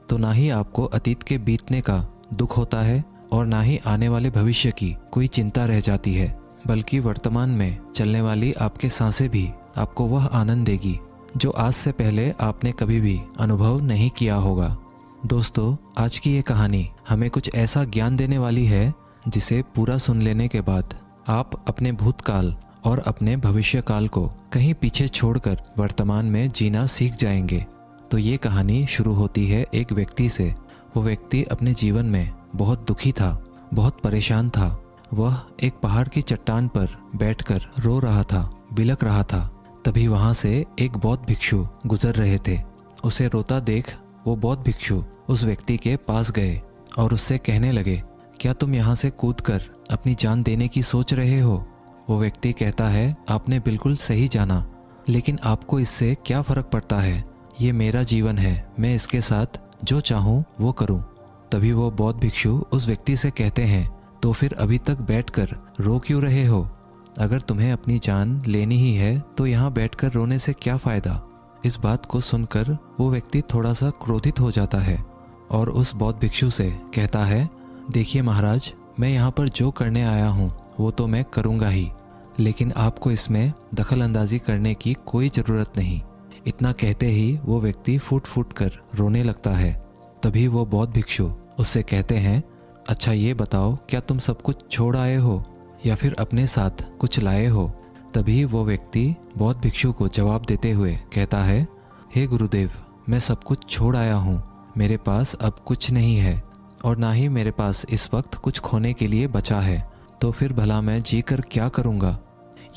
तो ना ही आपको अतीत के बीतने का दुख होता है और ना ही आने वाले भविष्य की कोई चिंता रह जाती है, बल्कि वर्तमान में चलने वाली आपके सांसें भी आपको वह आनंद देगी जो आज से पहले आपने कभी भी अनुभव नहीं किया होगा। दोस्तों, आज की ये कहानी हमें कुछ ऐसा ज्ञान देने वाली है जिसे पूरा सुन लेने के बाद आप अपने भूतकाल और अपने भविष्यकाल को कहीं पीछे छोड़कर वर्तमान में जीना सीख जाएंगे। तो ये कहानी शुरू होती है एक व्यक्ति से। वो व्यक्ति अपने जीवन में बहुत दुखी था, बहुत परेशान था। वह एक पहाड़ की चट्टान पर बैठकर रो रहा था, बिलख रहा था। तभी वहां से एक बौद्ध भिक्षु गुजर रहे थे। उसे रोता देख वो बौद्ध भिक्षु उस व्यक्ति के पास गए और उससे कहने लगे, क्या तुम यहाँ से कूदकर अपनी जान देने की सोच रहे हो? वो व्यक्ति कहता है, आपने बिल्कुल सही जाना, लेकिन आपको इससे क्या फर्क पड़ता है? ये मेरा जीवन है, मैं इसके साथ जो चाहूँ वो करूँ। तभी वो बौद्ध भिक्षु उस व्यक्ति से कहते हैं, तो फिर अभी तक बैठकर रो क्यों रहे हो? अगर तुम्हें अपनी जान लेनी ही है तो यहाँ बैठकर रोने से क्या फ़ायदा? इस बात को सुनकर वो व्यक्ति थोड़ा सा क्रोधित हो जाता है और उस बौद्ध भिक्षु से कहता है, देखिए महाराज, मैं यहाँ पर जो करने आया हूँ वो तो मैं करूँगा ही, लेकिन आपको इसमें दखल अंदाजी करने की कोई ज़रूरत नहीं। इतना कहते ही वो व्यक्ति फूट फूट कर रोने लगता है। तभी वो बौद्ध भिक्षु उससे कहते हैं, अच्छा ये बताओ, क्या तुम सब कुछ छोड़ आए हो या फिर अपने साथ कुछ लाए हो? तभी वो व्यक्ति बौद्ध भिक्षु को जवाब देते हुए कहता है, हे गुरुदेव, मैं सब कुछ छोड़ आया हूँ। मेरे पास अब कुछ नहीं है और ना ही मेरे पास इस वक्त कुछ खोने के लिए बचा है, तो फिर भला मैं जी कर क्या करूँगा?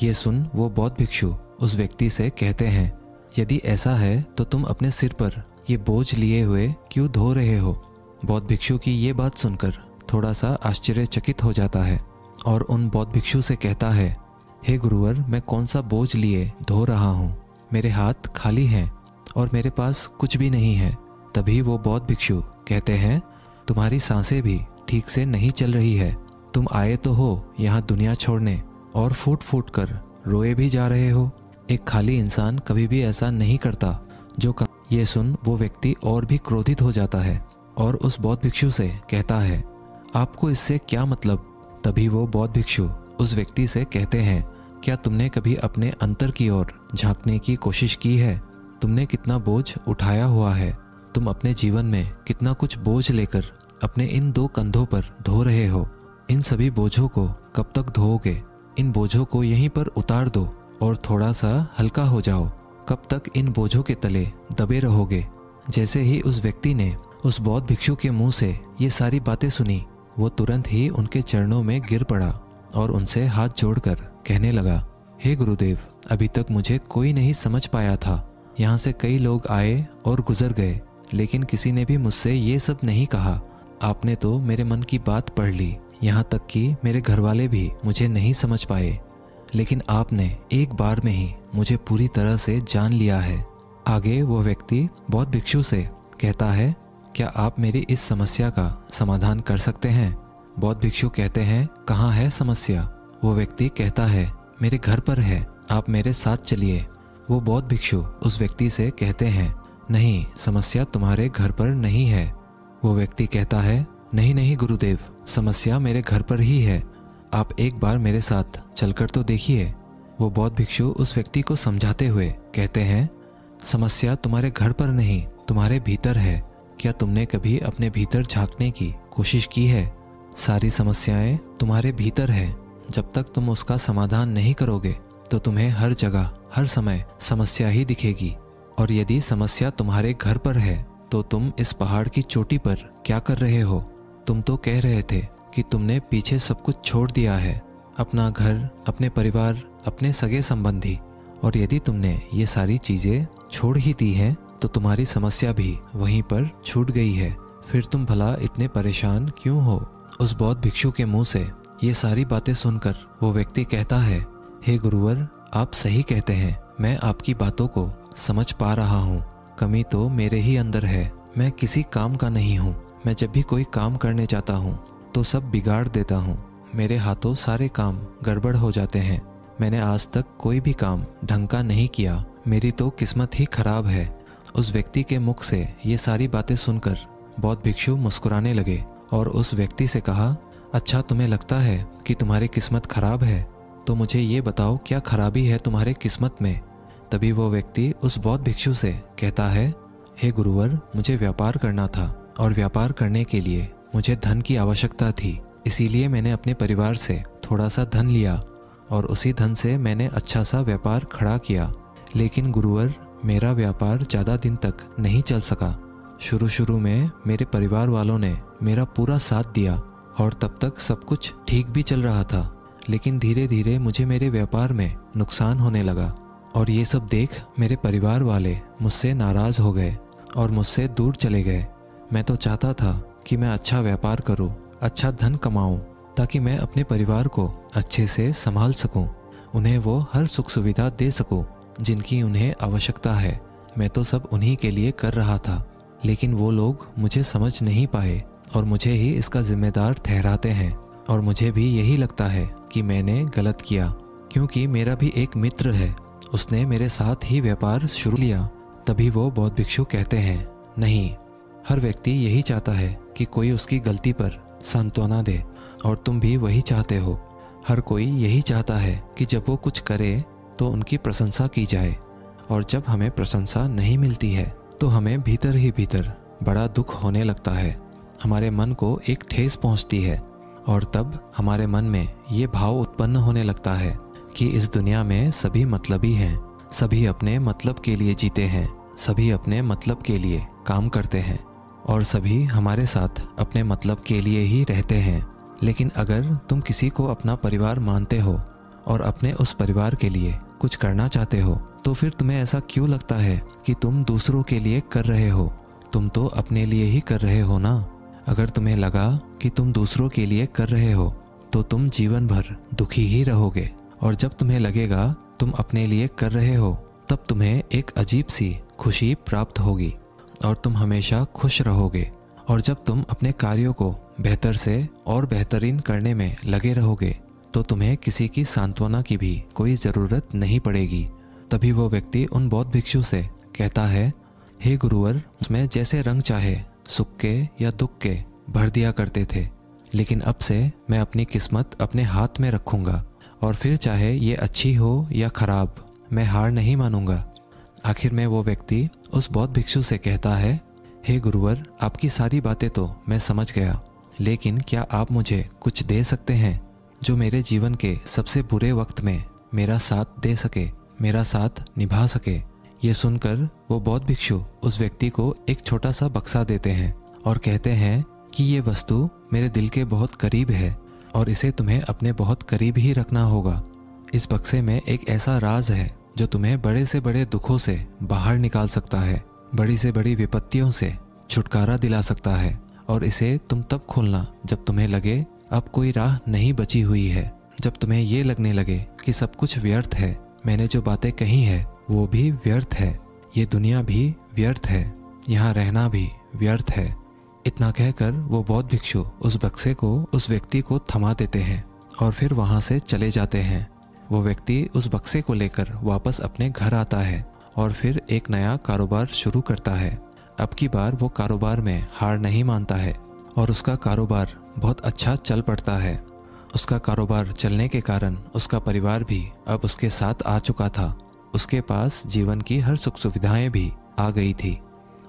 ये सुन वो बौद्ध भिक्षु उस व्यक्ति से कहते हैं, यदि ऐसा है तो तुम अपने सिर पर ये बोझ लिए हुए क्यों धो रहे हो? बौद्ध भिक्षु की ये बात सुनकर थोड़ा सा आश्चर्यचकित हो जाता है और उन बौद्ध भिक्षु से कहता है, हे गुरुवर, मैं कौन सा बोझ लिए धो रहा हूँ? मेरे हाथ खाली हैं और मेरे पास कुछ भी नहीं है। तभी वो बौद्ध भिक्षु कहते हैं, तुम्हारी सांसें भी ठीक से नहीं चल रही है। तुम आए तो हो यहाँ दुनिया छोड़ने और फूट फूट कर रोए भी जा रहे हो। एक खाली इंसान कभी भी ऐसा नहीं करता जो ये सुन वो व्यक्ति और भी क्रोधित हो जाता है और उस बौद्ध भिक्षु से कहता है, आपको इससे क्या मतलब? तभी वो बौद्ध भिक्षु उस व्यक्ति से कहते हैं, क्या तुमने कभी अपने अंतर की ओर झांकने की कोशिश की है? तुमने कितना बोझ उठाया हुआ है? तुम अपने जीवन में कितना कुछ बोझ लेकर अपने इन दो कंधों पर धो रहे हो? इन सभी बोझों को कब तक धोओगे? इन बोझों को यहीं पर उतार दो और थोड़ा सा हल्का हो जाओ। कब तक इन बोझों के तले दबे रहोगे? जैसे ही उस व्यक्ति ने उस बौद्ध भिक्षु के मुंह से ये सारी बातें सुनी, वो तुरंत ही उनके चरणों में गिर पड़ा और उनसे हाथ जोड़कर कहने लगा, हे गुरुदेव, अभी तक मुझे कोई नहीं समझ पाया था। यहाँ से कई लोग आए और गुजर गए, लेकिन किसी ने भी मुझसे ये सब नहीं कहा। आपने तो मेरे मन की बात पढ़ ली, यहाँ तक कि मेरे घर वाले भी मुझे नहीं समझ पाए, लेकिन आपने एक बार में ही मुझे पूरी तरह से जान लिया है। आगे वो व्यक्ति बौद्ध भिक्षु से कहता है, क्या आप मेरी इस समस्या का समाधान कर सकते हैं? बौद्ध भिक्षु कहते हैं, कहाँ है समस्या? वो व्यक्ति कहता है, मेरे घर पर है, आप मेरे साथ चलिए। वो बौद्ध भिक्षु उस व्यक्ति से कहते हैं, नहीं, समस्या तुम्हारे घर पर नहीं है। वो व्यक्ति कहता है, नहीं नहीं गुरुदेव, समस्या मेरे घर पर ही है, आप एक बार मेरे साथ चलकर तो देखिए। वो बौद्ध भिक्षु उस व्यक्ति को समझाते हुए कहते हैं, समस्या तुम्हारे घर पर नहीं, तुम्हारे भीतर है। क्या तुमने कभी अपने भीतर झांकने की कोशिश की है? सारी समस्याएं तुम्हारे भीतर है। जब तक तुम उसका समाधान नहीं करोगे तो तुम्हें हर जगह हर समय समस्या ही दिखेगी। और यदि समस्या तुम्हारे घर पर है तो तुम इस पहाड़ की चोटी पर क्या कर रहे हो? तुम तो कह रहे थे कि तुमने पीछे सब कुछ छोड़ दिया है, अपना घर, अपने परिवार, अपने सगे संबंधी, और यदि तुमने ये सारी चीज़ें छोड़ ही दी हैं तो तुम्हारी समस्या भी वहीं पर छूट गई है। फिर तुम भला इतने परेशान क्यों हो? उस बौद्ध भिक्षु के मुंह से ये सारी बातें सुनकर वो व्यक्ति कहता है, हे गुरुवर, आप सही कहते हैं, मैं आपकी बातों को समझ पा रहा हूँ। कमी तो मेरे ही अंदर है, मैं किसी काम का नहीं हूँ। मैं जब भी कोई काम करने जाता हूँ तो सब बिगाड़ देता हूँ। मेरे हाथों सारे काम गड़बड़ हो जाते हैं। मैंने आज तक कोई भी काम ढंग का नहीं किया। मेरी तो किस्मत ही खराब है। उस व्यक्ति के मुख से ये सारी बातें सुनकर बौद्ध भिक्षु मुस्कुराने लगे और उस व्यक्ति से कहा, अच्छा तुम्हें लगता है कि तुम्हारी किस्मत खराब है, तो मुझे ये बताओ क्या खराबी है तुम्हारे किस्मत में। तभी वो व्यक्ति उस बौद्ध भिक्षु से कहता है, हे गुरुवर, मुझे व्यापार करना था और व्यापार करने के लिए मुझे धन की आवश्यकता थी, इसीलिए मैंने अपने परिवार से थोड़ा सा धन लिया और उसी धन से मैंने अच्छा सा व्यापार खड़ा किया। लेकिन गुरुवर, मेरा व्यापार ज़्यादा दिन तक नहीं चल सका। शुरू में मेरे परिवार वालों ने मेरा पूरा साथ दिया और तब तक सब कुछ ठीक भी चल रहा था, लेकिन धीरे धीरे मुझे मेरे व्यापार में नुकसान होने लगा और ये सब देख मेरे परिवार वाले मुझसे नाराज़ हो गए और मुझसे दूर चले गए। मैं तो चाहता था कि मैं अच्छा व्यापार करूं, अच्छा धन कमाऊं, ताकि मैं अपने परिवार को अच्छे से संभाल सकूं, उन्हें वो हर सुख सुविधा दे सकूं जिनकी उन्हें आवश्यकता है। मैं तो सब उन्हीं के लिए कर रहा था, लेकिन वो लोग मुझे समझ नहीं पाए और मुझे ही इसका जिम्मेदार ठहराते हैं। और मुझे भी यही लगता है कि मैंने गलत किया, क्योंकि मेरा भी एक मित्र है, उसने मेरे साथ ही व्यापार शुरू किया। तभी वो बौद्ध भिक्षु कहते हैं, नहीं, हर व्यक्ति यही चाहता है कि कोई उसकी गलती पर सांत्वना दे, और तुम भी वही चाहते हो। हर कोई यही चाहता है कि जब वो कुछ करे तो उनकी प्रशंसा की जाए, और जब हमें प्रशंसा नहीं मिलती है तो हमें भीतर ही भीतर बड़ा दुख होने लगता है। हमारे मन को एक ठेस पहुंचती है और तब हमारे मन में ये भाव उत्पन्न होने लगता है कि इस दुनिया में सभी मतलबी हैं, सभी अपने मतलब के लिए जीते हैं, सभी अपने मतलब के लिए काम करते हैं और सभी हमारे साथ अपने मतलब के लिए ही रहते हैं। लेकिन अगर तुम किसी को अपना परिवार मानते हो और अपने उस परिवार के लिए कुछ करना चाहते हो, तो फिर तुम्हें ऐसा क्यों लगता है कि तुम दूसरों के लिए कर रहे हो? तुम तो अपने लिए ही कर रहे हो ना। अगर तुम्हें लगा कि तुम दूसरों के लिए कर रहे हो तो तुम जीवन भर दुखी ही रहोगे, और जब तुम्हें लगेगा तुम अपने लिए कर रहे हो तब तुम्हें एक अजीब सी खुशी प्राप्त होगी और तुम हमेशा खुश रहोगे। और जब तुम अपने कार्यों को बेहतर से और बेहतरीन करने में लगे रहोगे तो तुम्हें किसी की सांत्वना की भी कोई ज़रूरत नहीं पड़ेगी। तभी वो व्यक्ति उन बौद्ध भिक्षु से कहता है, हे गुरुवर, मैं जैसे रंग चाहे सुख के या दुख के भर दिया करते थे, लेकिन अब से मैं अपनी किस्मत अपने हाथ में रखूँगा और फिर चाहे ये अच्छी हो या खराब, मैं हार नहीं मानूंगा। आखिर में वो व्यक्ति उस बौद्ध भिक्षु से कहता है, हे गुरुवर, आपकी सारी बातें तो मैं समझ गया, लेकिन क्या आप मुझे कुछ दे सकते हैं जो मेरे जीवन के सबसे बुरे वक्त में मेरा साथ दे सके, मेरा साथ निभा सके। ये सुनकर वो बौद्ध भिक्षु उस व्यक्ति को एक छोटा सा बक्सा देते हैं और कहते हैं कि ये वस्तु मेरे दिल के बहुत करीब है और इसे तुम्हें अपने बहुत करीब ही रखना होगा। इस बक्से में एक ऐसा राज है जो तुम्हें बड़े से बड़े दुखों से बाहर निकाल सकता है, बड़ी से बड़ी विपत्तियों से छुटकारा दिला सकता है, और इसे तुम तब खोलना जब तुम्हें लगे अब कोई राह नहीं बची हुई है, जब तुम्हें ये लगने लगे कि सब कुछ व्यर्थ है, मैंने जो बातें कही है वो भी व्यर्थ है, ये दुनिया भी व्यर्थ है, यहाँ रहना भी व्यर्थ है। इतना कहकर वो बौद्ध भिक्षु उस बक्से को उस व्यक्ति को थमा देते हैं और फिर वहाँ से चले जाते हैं। वो व्यक्ति उस बक्से को लेकर वापस अपने घर आता है और फिर एक नया कारोबार शुरू करता है। अब की बार वो कारोबार में हार नहीं मानता है और उसका कारोबार बहुत अच्छा चल पड़ता है। उसका कारोबार चलने के कारण उसका परिवार भी अब उसके साथ आ चुका था। उसके पास जीवन की हर सुख सुविधाएं भी आ गई थी।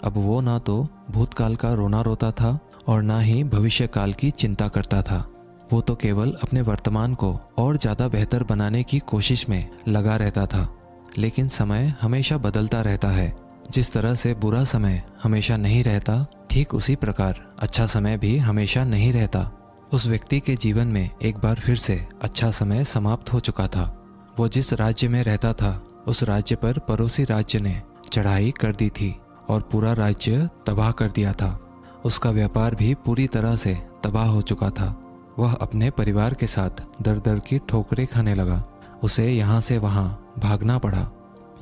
अब वो ना तो भूतकाल का रोना रोता था और ना ही भविष्य काल की चिंता करता था। वो तो केवल अपने वर्तमान को और ज़्यादा बेहतर बनाने की कोशिश में लगा रहता था। लेकिन समय हमेशा बदलता रहता है। जिस तरह से बुरा समय हमेशा नहीं रहता, ठीक उसी प्रकार अच्छा समय भी हमेशा नहीं रहता। उस व्यक्ति के जीवन में एक बार फिर से अच्छा समय समाप्त हो चुका था। वो जिस राज्य में रहता था उस राज्य पर पड़ोसी राज्य ने चढ़ाई कर दी थी और पूरा राज्य तबाह कर दिया था। उसका व्यापार भी पूरी तरह से तबाह हो चुका था। वह अपने परिवार के साथ दर दर की ठोकरें खाने लगा। उसे यहाँ से वहाँ भागना पड़ा,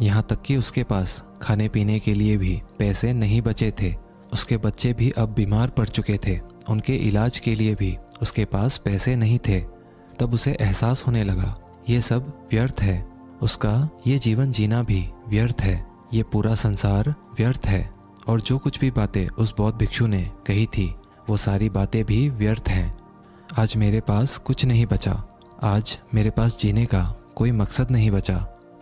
यहाँ तक कि उसके पास खाने पीने के लिए भी पैसे नहीं बचे थे। उसके बच्चे भी अब बीमार पड़ चुके थे, उनके इलाज के लिए भी उसके पास पैसे नहीं थे। तब उसे एहसास होने लगा ये सब व्यर्थ है, उसका ये जीवन जीना भी व्यर्थ है, ये पूरा संसार व्यर्थ है। और जो कुछ भी बातें उस बौद्ध भिक्षु ने कही थी वो सारी बातें भी व्यर्थ हैं। आज मेरे पास कुछ नहीं बचा, आज मेरे पास जीने का कोई मकसद नहीं बचा।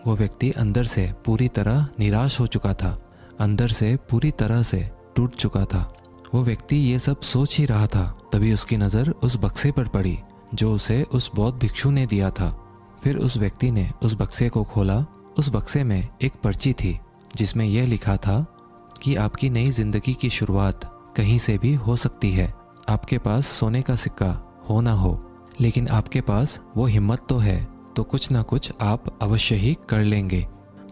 वो व्यक्ति अंदर से पूरी तरह निराश हो चुका था, अंदर से पूरी तरह से टूट चुका था। वो व्यक्ति ये सब सोच ही रहा था, तभी उसकी नज़र उस बक्से पर पड़ी जो उसे उस बौद्ध भिक्षु ने दिया था। फिर उस व्यक्ति ने उस बक्से को खोला। उस बक्से में एक पर्ची थी जिसमें यह लिखा था कि आपकी नई जिंदगी की शुरुआत कहीं से भी हो सकती है। आपके पास सोने का सिक्का हो ना हो, लेकिन आपके पास वो हिम्मत तो है, तो कुछ ना कुछ आप अवश्य ही कर लेंगे।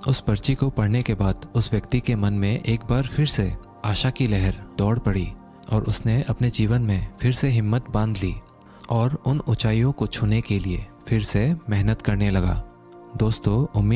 उस पर्ची को पढ़ने के बाद उस व्यक्ति के मन में एक बार फिर से आशा की लहर दौड़ पड़ी और उसने अपने जीवन में फिर से हिम्मत बांध ली और उन ऊंचाइयों को छूने के लिए फिर से मेहनत करने लगा। दोस्तों, उम्मीद